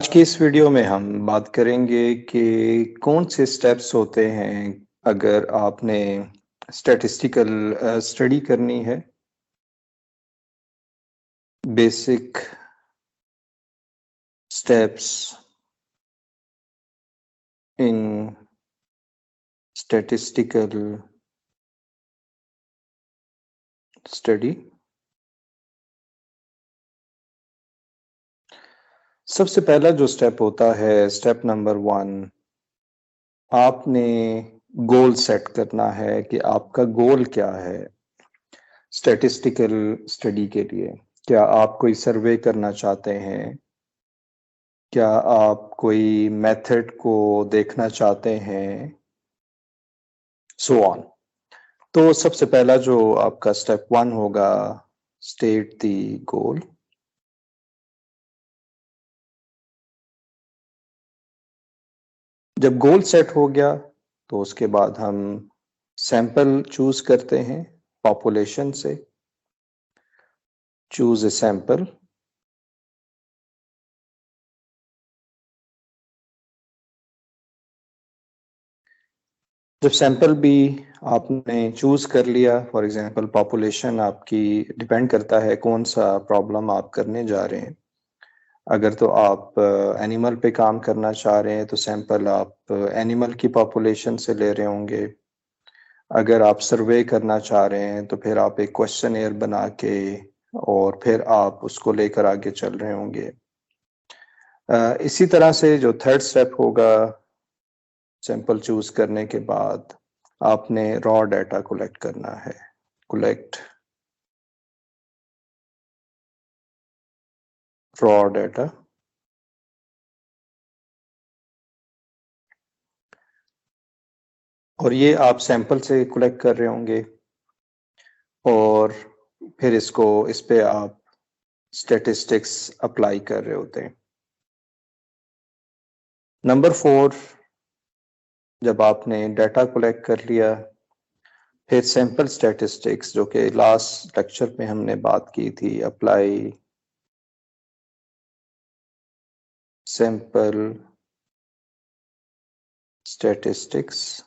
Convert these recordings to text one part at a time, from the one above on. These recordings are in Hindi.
आज की इस वीडियो में हम बात करेंगे कि कौन से स्टेप्स होते हैं अगर आपने स्टैटिस्टिकल स्टडी करनी है। Basic steps in statistical study. सबसे पहला जो स्टेप होता है, स्टेप नंबर 1, आपने गोल सेट करना है कि आपका गोल क्या है स्टैटिस्टिकल स्टडी के लिए। क्या आप कोई सर्वे करना चाहते हैं? क्या आप कोई मेथड को देखना चाहते हैं? So on. तो सबसे पहला जो आपका स्टेप 1 होगा, स्टेट द गोल। जब गोल सेट हो गया तो उसके बाद हम सैंपल चूज करते हैं पॉपुलेशन से। Choose a sample. जब सैंपल भी आपने चूज कर लिया, फॉर एग्जांपल पॉपुलेशन आपकी डिपेंड करता है कौन सा प्रॉब्लम आप करने जा रहे हैं। अगर तो आप एनिमल पे काम करना चाह रहे हैं तो सैंपल आप एनिमल की पॉपुलेशन से ले रहे होंगे। अगर आप सर्वे करना चाह रहे हैं तो फिर आप एक क्वेश्चनएयर बना के और फिर आप उसको लेकर आगे चल रहे होंगे। इसी तरह से जो थर्ड स्टेप होगा, सैंपल चूज करने के बाद आपने रॉ डाटा कलेक्ट करना है। Collect raw data. और ये आप सैंपल से कलेक्ट कर रहे होंगे और फिर इस पे आप स्टैटिस्टिक्स अप्लाई कर रहे होते हैं। नंबर 4, जब आपने डाटा कलेक्ट कर लिया, फिर सैंपल स्टैटिस्टिक्स जो कि लास्ट लेक्चर में हमने बात की थी, अप्लाई सैंपल स्टैटिस्टिक्स।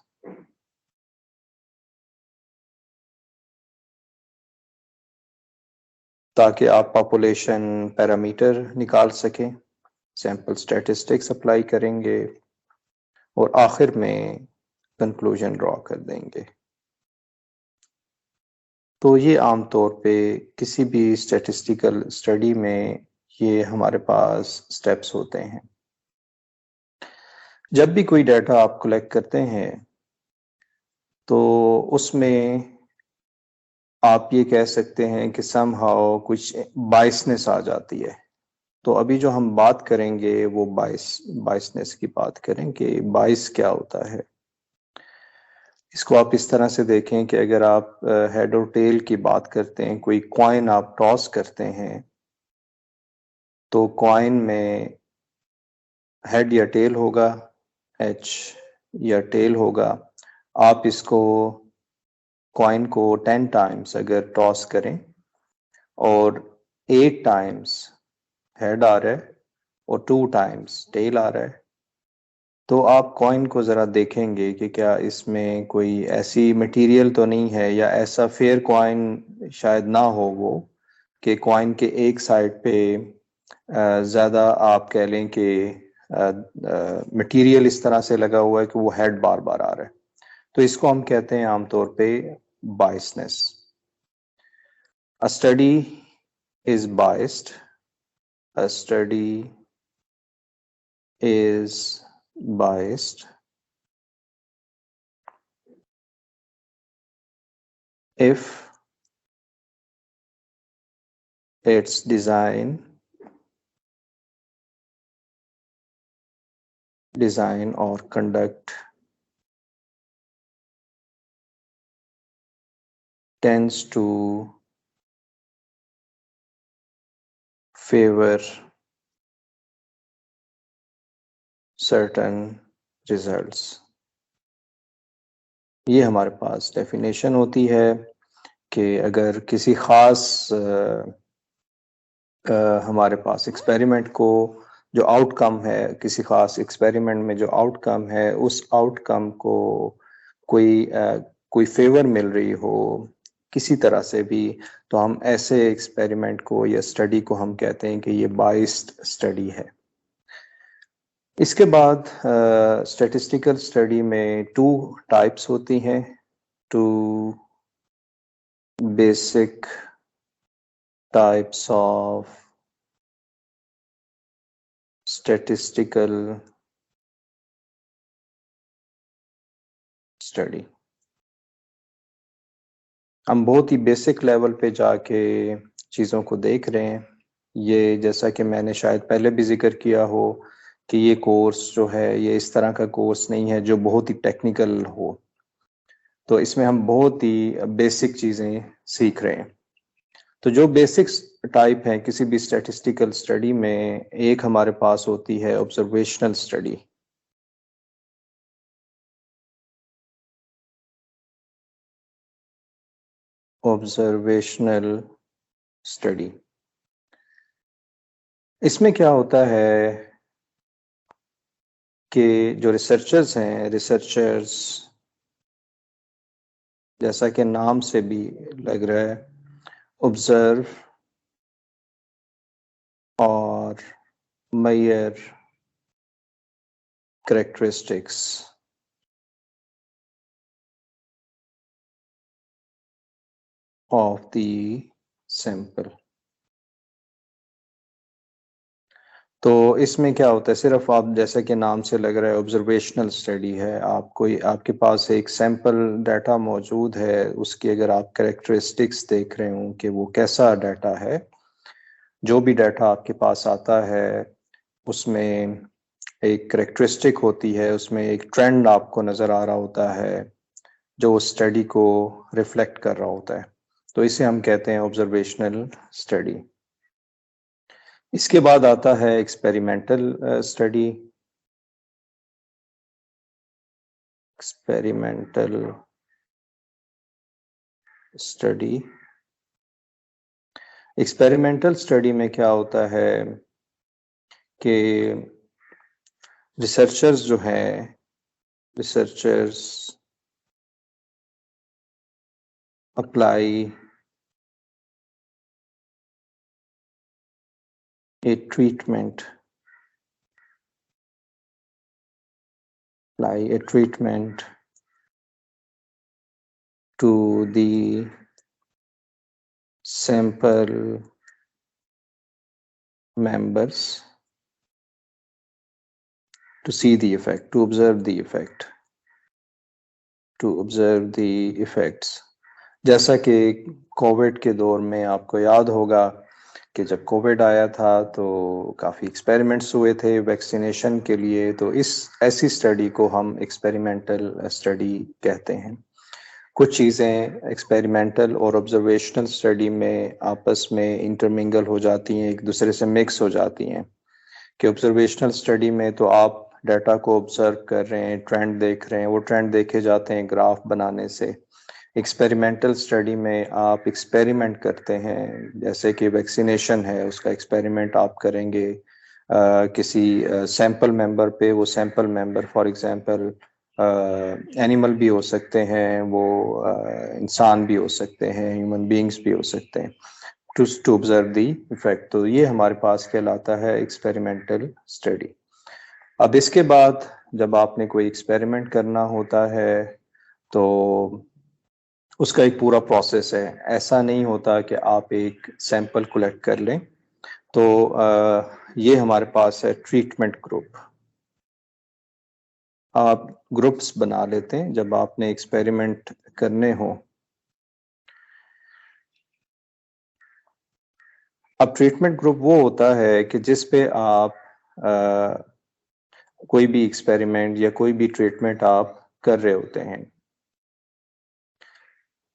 ताकि आप पॉपुलेशन पैरामीटर निकाल सकें। सैंपल स्टैटिस्टिक्स अप्लाई करेंगे और आखिर में कंक्लूजन ड्रॉ कर देंगे। तो ये आमतौर पे किसी भी स्टैटिस्टिकल स्टडी में ये हमारे पास स्टेप्स होते हैं। जब भी कोई डाटा आप कलेक्ट करते हैं तो उसमें आप ये कह सकते हैं कि समहाउ कुछ बायसनेस आ जाती है। तो अभी जो हम बात करेंगे वो बायसनेस की बात करें कि बायस क्या होता है। इसको आप इस तरह से देखें कि अगर आप हेड और टेल की बात करते हैं, कोई कॉइन आप टॉस करते हैं, तो कॉइन में हेड या टेल होगा, एच या टेल होगा। आप इसको कॉइन को 10 टाइम्स अगर टॉस करें और 8 टाइम्स हेड आ रहा है और 2 टाइम्स टेल आ रहा है, तो आप कॉइन को ज़रा देखेंगे कि क्या इसमें कोई ऐसी मटेरियल तो नहीं है या ऐसा फेयर कॉइन शायद ना हो वो, कि कॉइन के एक साइड पे ज़्यादा आप कह लें कि मटेरियल इस तरह से लगा हुआ है कि वो हेड बार बार आ रहा है। तो इसको हम कहते हैं आमतौर पे biasness. A study is biased. A study is biased if its design or conduct tends to favor certain results। ये हमारे पास डेफिनेशन होती है कि अगर किसी खास हमारे पास एक्सपेरिमेंट को जो आउटकम है किसी खास एक्सपेरिमेंट में, जो आउटकम है उस आउटकम को कोई फेवर मिल रही हो किसी तरह से भी, तो हम ऐसे एक्सपेरिमेंट को या स्टडी को हम कहते हैं कि ये बाइस्ड स्टडी है। इसके बाद स्टैटिस्टिकल स्टडी में 2 टाइप्स होती हैं, 2 basic types of statistical study. हम बहुत ही बेसिक लेवल पे जाके चीज़ों को देख रहे हैं। ये जैसा कि मैंने शायद पहले भी जिक्र किया हो कि ये कोर्स जो है ये इस तरह का कोर्स नहीं है जो बहुत ही टेक्निकल हो, तो इसमें हम बहुत ही बेसिक चीज़ें सीख रहे हैं। तो जो बेसिक टाइप है किसी भी स्टैटिस्टिकल स्टडी में, एक हमारे पास होती है ऑब्जर्वेशनल स्टडी। ऑब्जर्वेशनल स्टडी, इसमें क्या होता है कि जो रिसर्चर्स हैं, रिसर्चर्स जैसा कि नाम से भी लग रहा है, ऑब्जर्व और measure characteristics of the sample। तो इसमें क्या होता है, सिर्फ आप जैसा कि नाम से लग रहा है ऑब्जर्वेशनल स्टडी है, आपके पास एक सैंपल डाटा मौजूद है, उसकी अगर आप कैरेक्टरिस्टिक्स देख रहे हो कि वो कैसा डाटा है, जो भी डाटा आपके पास आता है उसमें एक कैरेक्टरिस्टिक होती है, उसमें एक ट्रेंड आपको नज़र आ रहा होता है जो उस स्टडी को रिफ्लेक्ट कर रहा होता है, तो इसे हम कहते हैं ऑब्जर्वेशनल स्टडी। इसके बाद आता है experimental study. Experimental study, experimental study में क्या होता है कि रिसर्चर्स जो हैं, researchers apply a treatment, apply a treatment to the sample members to see the effect, to observe the effect, to observe the effects। जैसा कि कोविड के दौर में आपको याद होगा कि जब कोविड आया था तो काफ़ी एक्सपेरिमेंट्स हुए थे वैक्सीनेशन के लिए, तो ऐसी स्टडी को हम एक्सपेरिमेंटल स्टडी कहते हैं। कुछ चीज़ें एक्सपेरिमेंटल और ऑब्जर्वेशनल स्टडी में आपस में इंटरमिंगल हो जाती हैं, एक दूसरे से मिक्स हो जाती हैं। कि ऑब्जर्वेशनल स्टडी में तो आप डाटा को ऑब्जर्व कर रहे हैं, ट्रेंड देख रहे हैं, वो ट्रेंड देखे जाते हैं ग्राफ बनाने से। एक्सपेरिमेंटल स्टडी में आप एक्सपेरिमेंट करते हैं, जैसे कि वैक्सीनेशन है उसका एक्सपेरिमेंट आप करेंगे किसी सैंपल मेंबर पे। वो sample member for example animal भी हो सकते हैं, वो इंसान भी हो सकते हैं, ह्यूमन बीइंग्स भी हो सकते हैं, टू ऑब्जर्व द इफेक्ट। तो ये हमारे पास कहलाता है एक्सपेरिमेंटल स्टडी। अब इसके बाद जब आपने कोई एक्सपेरिमेंट करना होता है तो उसका एक पूरा प्रोसेस है। ऐसा नहीं होता कि आप एक सैंपल कलेक्ट कर लें। तो ये हमारे पास है ट्रीटमेंट ग्रुप। आप ग्रुप्स बना लेते हैं जब आपने एक्सपेरिमेंट करने हो। अब ट्रीटमेंट ग्रुप वो होता है कि जिस पे आप कोई भी एक्सपेरिमेंट या कोई भी ट्रीटमेंट आप कर रहे होते हैं।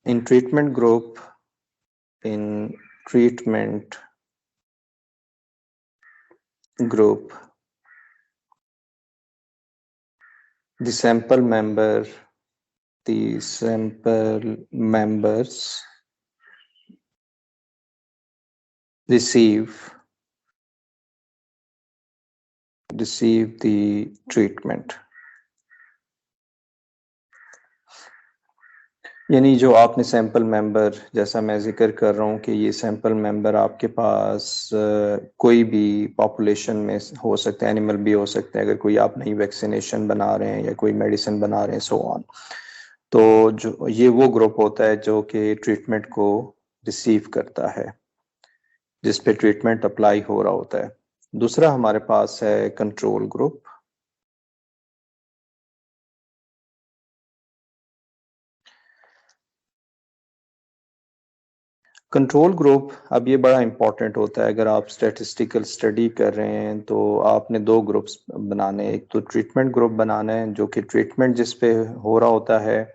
In treatment group, in treatment group, the sample members receive receive the treatment. यानी जो आपने सैंपल मेंबर, जैसा मैं जिक्र कर रहा हूँ कि ये सैंपल मेंबर आपके पास कोई भी पॉपुलेशन में हो सकता है, एनिमल भी हो सकता है, अगर कोई आप नई वैक्सीनेशन बना रहे हैं या कोई मेडिसिन बना रहे हैं, सो ऑन। तो जो ये वो ग्रुप होता है जो कि ट्रीटमेंट को रिसीव करता है, जिस पे ट्रीटमेंट अप्लाई हो रहा होता है। दूसरा हमारे पास है कंट्रोल ग्रुप। कंट्रोल ग्रुप, अब ये बड़ा इंपॉर्टेंट होता है। अगर आप स्टैटिस्टिकल स्टडी कर रहे हैं तो आपने दो ग्रुप्स बनाने हैं। एक तो ट्रीटमेंट ग्रुप बनाना है जो कि ट्रीटमेंट जिस पे हो रहा होता है,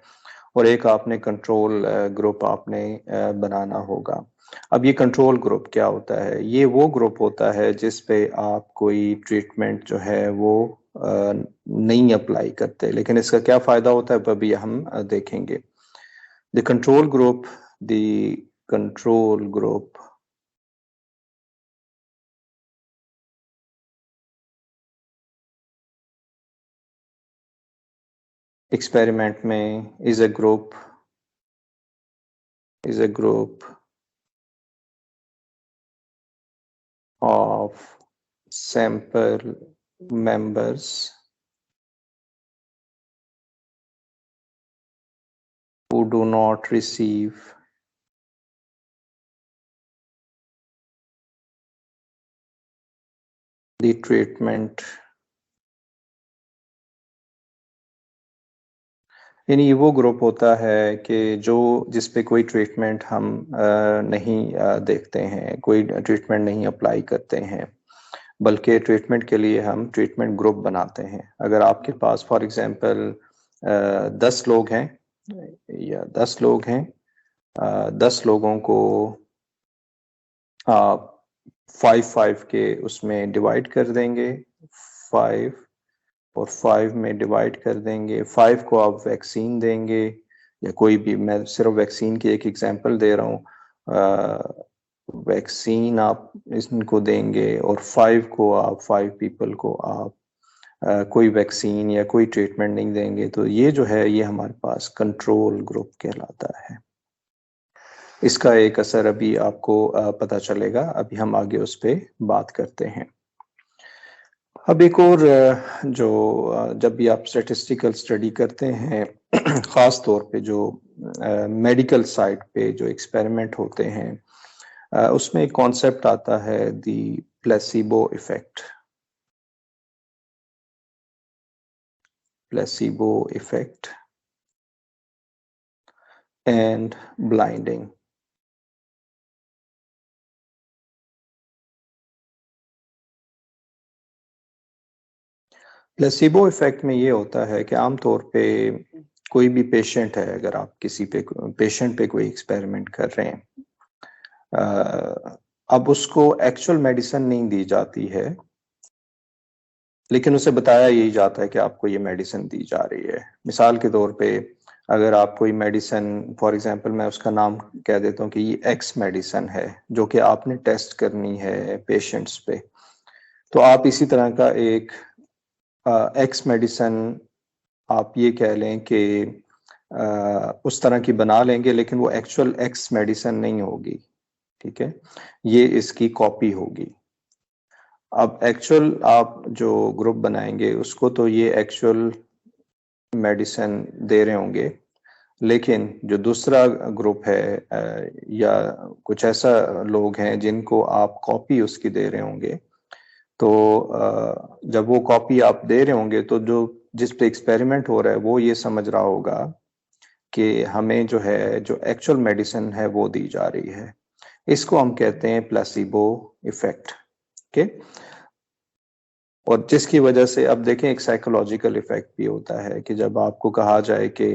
और एक आपने कंट्रोल ग्रुप आपने बनाना होगा। अब ये कंट्रोल ग्रुप क्या होता है? ये वो ग्रुप होता है जिस पे आप कोई ट्रीटमेंट जो है वो नहीं अप्लाई करते, लेकिन इसका क्या फायदा होता है अभी हम देखेंगे। The control group, the control group experiment में is a group of sample members who do not receive the treatment। यानी वो ग्रुप होता है कि जो जिस पे कोई ट्रीटमेंट हम नहीं देखते हैं, कोई ट्रीटमेंट नहीं अप्लाई करते हैं, बल्कि ट्रीटमेंट के लिए हम ट्रीटमेंट ग्रुप बनाते हैं। अगर आपके पास फॉर एग्जांपल 10 लोग हैं या 10 लोग हैं, 10 लोगों को आप 5-5 के उसमें डिवाइड कर देंगे, 5 और 5 में डिवाइड कर देंगे। 5 को आप वैक्सीन देंगे या कोई भी, मैं सिर्फ वैक्सीन की एक एग्जांपल दे रहा हूँ, वैक्सीन आप इनको देंगे, और 5 को आप 5 पीपल को आप कोई वैक्सीन या कोई ट्रीटमेंट नहीं देंगे। तो ये जो है ये हमारे पास कंट्रोल ग्रुप कहलाता है। इसका एक असर अभी आपको पता चलेगा, अभी हम आगे उस पर बात करते हैं। अब एक और जो जब भी आप स्टैटिस्टिकल स्टडी करते हैं ख़ास तौर पे जो मेडिकल साइड पे जो एक्सपेरिमेंट होते हैं, उसमें एक कॉन्सेप्ट आता है the placebo effect. Placebo effect and blinding. Placebo effect में ये होता है कि आमतौर पे कोई भी पेशेंट है, अगर आप किसी पे पेशेंट पे कोई एक्सपेरिमेंट कर रहे हैं, अब उसको एक्चुअल मेडिसिन नहीं दी जाती है, लेकिन उसे बताया यही जाता है कि आपको ये मेडिसिन दी जा रही है। मिसाल के तौर पे अगर आप कोई मेडिसिन, फॉर एग्जांपल मैं उसका नाम कह देता हूँ कि ये एक्स मेडिसिन है जो कि आपने टेस्ट करनी है पेशेंट्स पे, तो आप इसी तरह का एक एक्स मेडिसिन आप ये कह लें कि उस तरह की बना लेंगे, लेकिन वो एक्चुअल एक्स मेडिसिन नहीं होगी, ठीक है, ये इसकी कॉपी होगी। अब एक्चुअल आप जो ग्रुप बनाएंगे उसको तो ये एक्चुअल मेडिसिन दे रहे होंगे, लेकिन जो दूसरा ग्रुप है या कुछ ऐसा लोग हैं जिनको आप कॉपी उसकी दे रहे होंगे, तो जब वो कॉपी आप दे रहे होंगे तो जो जिस पे एक्सपेरिमेंट हो रहा है वो ये समझ रहा होगा कि हमें जो है जो एक्चुअल मेडिसिन है वो दी जा रही है। इसको हम कहते हैं प्लेसिबो इफेक्ट। ओके, और जिसकी वजह से अब देखें एक साइकोलॉजिकल इफेक्ट भी होता है कि जब आपको कहा जाए कि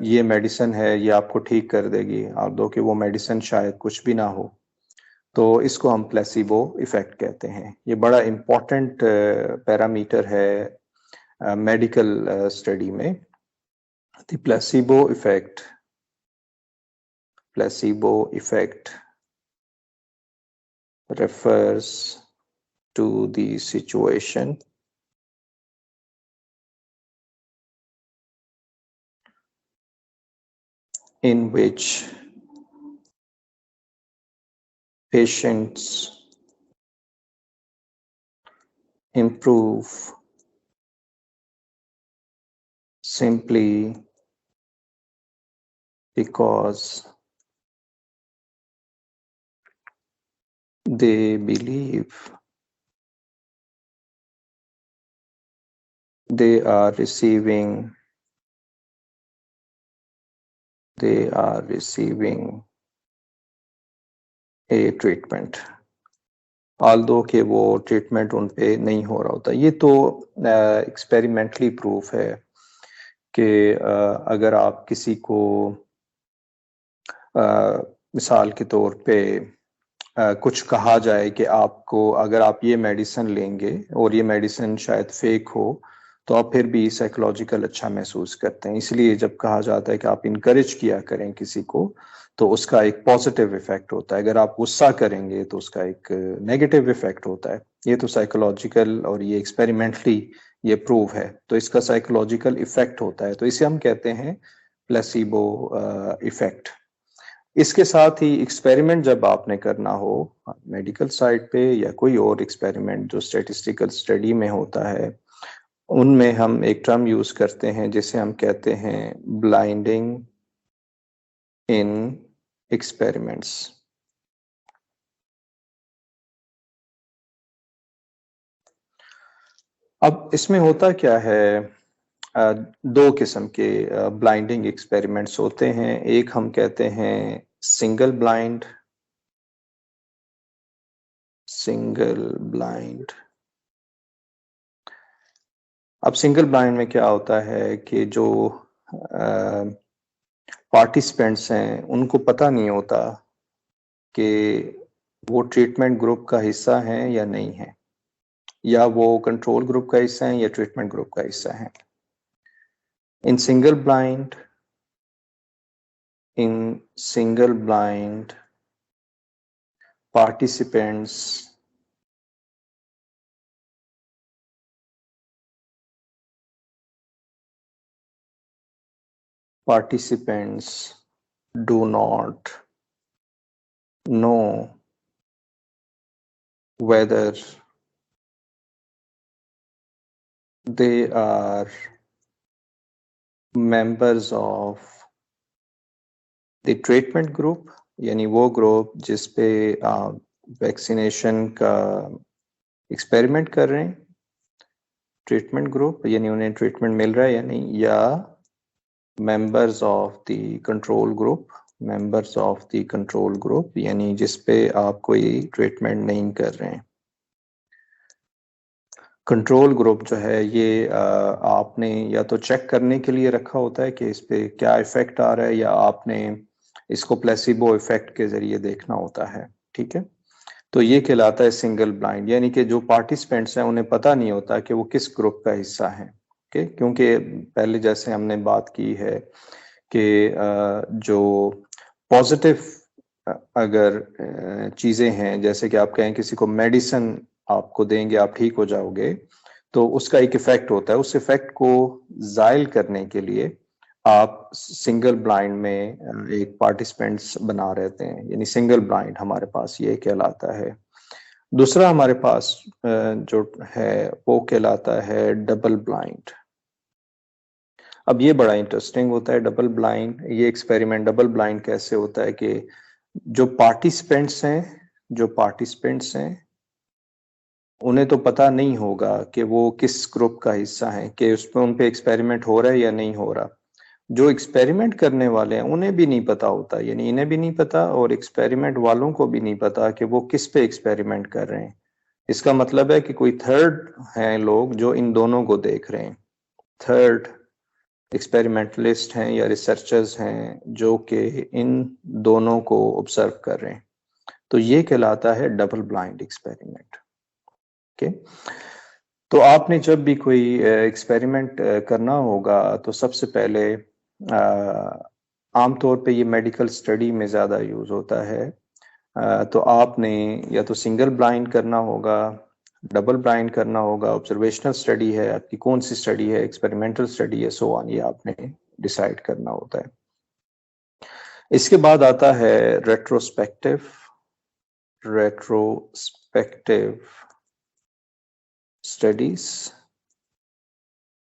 ये मेडिसिन है ये आपको ठीक कर देगी, आप दो कि वो मेडिसिन शायद कुछ भी ना हो, तो इसको हम प्लेसिबो इफेक्ट कहते हैं। ये बड़ा इम्पोर्टेंट पैरामीटर है मेडिकल स्टडी में। The placebo effect refers to the situation in which patients improve simply because they believe they are receiving a treatment, although कि वो ट्रीटमेंट उन पे नहीं हो रहा होता। ये तो एक्सपेरिमेंटली प्रूफ है कि अगर आप किसी को मिसाल के तौर पे कुछ कहा जाए कि आपको अगर आप ये मेडिसिन लेंगे और ये मेडिसिन शायद फेक हो, तो आप फिर भी साइकोलॉजिकल अच्छा महसूस करते हैं। इसलिए जब कहा जाता है कि आप इनकरेज किया करें किसी को, तो उसका एक पॉजिटिव इफेक्ट होता है। अगर आप गुस्सा करेंगे तो उसका एक नेगेटिव इफेक्ट होता है। ये तो साइकोलॉजिकल और ये एक्सपेरिमेंटली ये प्रूव है, तो इसका साइकोलॉजिकल इफेक्ट होता है, तो इसे हम कहते हैं प्लेसिबो इफेक्ट। इसके साथ ही एक्सपेरिमेंट जब आपने करना हो मेडिकल साइड पे या कोई और एक्सपेरिमेंट जो स्टैटिस्टिकल स्टडी में होता है, उनमें हम एक टर्म यूज करते हैं जिसे हम कहते हैं ब्लाइंडिंग इन एक्सपेरिमेंट्स। अब इसमें होता क्या है, दो किस्म के ब्लाइंडिंग एक्सपेरिमेंट्स होते हैं। एक हम कहते हैं सिंगल ब्लाइंड अब सिंगल ब्लाइंड में क्या होता है कि जो पार्टिसिपेंट्स हैं उनको पता नहीं होता कि वो ट्रीटमेंट ग्रुप का हिस्सा हैं या नहीं है, या वो कंट्रोल ग्रुप का हिस्सा है या ट्रीटमेंट ग्रुप का हिस्सा है। In single blind participants do not know whether they are members of the treatment group, यानी वो ग्रुप जिस पे वैक्सीनेशन का एक्सपेरिमेंट कर रहे हैं, ट्रीटमेंट ग्रुप यानी उन्हें ट्रीटमेंट मिल रहा है या नहीं, या members of the control group यानी जिस पे आप कोई ट्रीटमेंट नहीं कर रहे हैं। कंट्रोल ग्रुप जो है ये आपने या तो चेक करने के लिए रखा होता है कि इस पे क्या इफेक्ट आ रहा है, या आपने इसको प्लेसिबो इफेक्ट के जरिए देखना होता है। ठीक है, तो ये कहलाता है सिंगल ब्लाइंड, यानी कि जो पार्टिसिपेंट्स हैं उन्हें पता नहीं होता कि वो किस ग्रुप का हिस्सा है। क्योंकि पहले जैसे हमने बात की है कि जो पॉजिटिव अगर चीजें हैं, जैसे कि आप कहें किसी को मेडिसिन आपको देंगे आप ठीक हो जाओगे, तो उसका एक इफेक्ट होता है। उस इफेक्ट को जायल करने के लिए आप सिंगल ब्लाइंड में एक पार्टिसिपेंट्स बना रहते हैं, यानी सिंगल ब्लाइंड हमारे पास ये कहलाता है। दूसरा हमारे पास जो है वो कहलाता है डबल ब्लाइंड। अब ये बड़ा इंटरेस्टिंग होता है डबल ब्लाइंड। ये एक्सपेरिमेंट डबल ब्लाइंड कैसे होता है कि जो पार्टिसिपेंट्स हैं उन्हें तो पता नहीं होगा कि वो किस ग्रुप का हिस्सा है, कि उसमें उन पे एक्सपेरिमेंट हो रहा है या नहीं हो रहा। जो एक्सपेरिमेंट करने वाले हैं उन्हें भी नहीं पता होता, यानी इन्हें भी नहीं पता और एक्सपेरिमेंट वालों को भी नहीं पता कि वो किस पे एक्सपेरिमेंट कर रहे हैं। इसका मतलब है कि कोई थर्ड हैं लोग जो इन दोनों को देख रहे हैं, थर्ड एक्सपेरिमेंटलिस्ट हैं या रिसर्चर्स हैं जो कि इन दोनों को ऑब्जर्व कर रहे हैं। तो ये कहलाता है डबल ब्लाइंड एक्सपेरिमेंट। ओके, तो आपने जब भी कोई एक्सपेरिमेंट करना होगा तो सबसे पहले आमतौर पे ये मेडिकल स्टडी में ज़्यादा यूज़ होता है, तो आपने या तो सिंगल ब्लाइंड करना होगा डबल ब्लाइंड करना होगा, ऑब्जर्वेशनल स्टडी है, आपकी कौन सी स्टडी है, एक्सपेरिमेंटल स्टडी है, सो ऑन, ये आपने डिसाइड करना होता है। इसके बाद आता है रेट्रोस्पेक्टिव स्टडीज।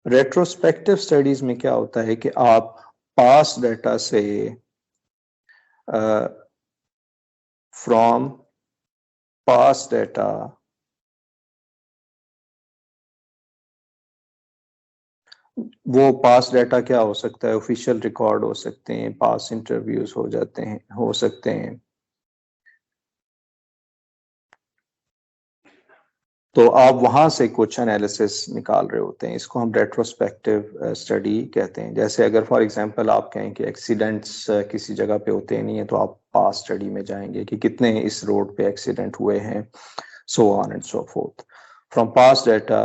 रेट्रोस्पेक्टिव स्टडीज में क्या होता है कि आप पास्ट डाटा से फ्रॉम पास्ट डाटा वो पास डाटा क्या हो सकता है, ऑफिशियल रिकॉर्ड हो सकते हैं, पास इंटरव्यूज हो जाते हैं, हो सकते हैं, तो आप वहां से कुछ एनालिसिस निकाल रहे होते हैं। इसको हम रेट्रोस्पेक्टिव स्टडी कहते हैं। जैसे अगर फॉर एग्जांपल आप कहें कि एक्सीडेंट्स किसी जगह पे होते नहीं है, तो आप पास स्टडी में जाएंगे कि कितने इस रोड पे एक्सीडेंट हुए हैं, so on and so fourth. From pass data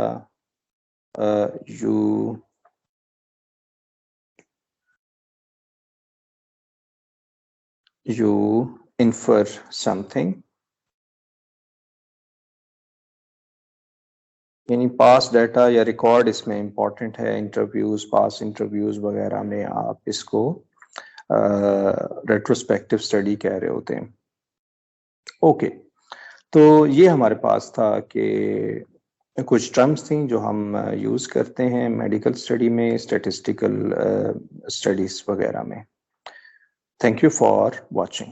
you infer something, यानी पास डाटा या रिकॉर्ड इसमें इंपॉर्टेंट है। इंटरव्यूज, पास इंटरव्यूज वगैरह में आप इसको रेट्रोस्पेक्टिव स्टडी कह रहे होते हैं। ओके, तो ये हमारे पास था कि कुछ टर्म्स थी जो हम यूज करते हैं मेडिकल स्टडी में, स्टैटिस्टिकल स्टडीज वगैरह में। Thank you for watching.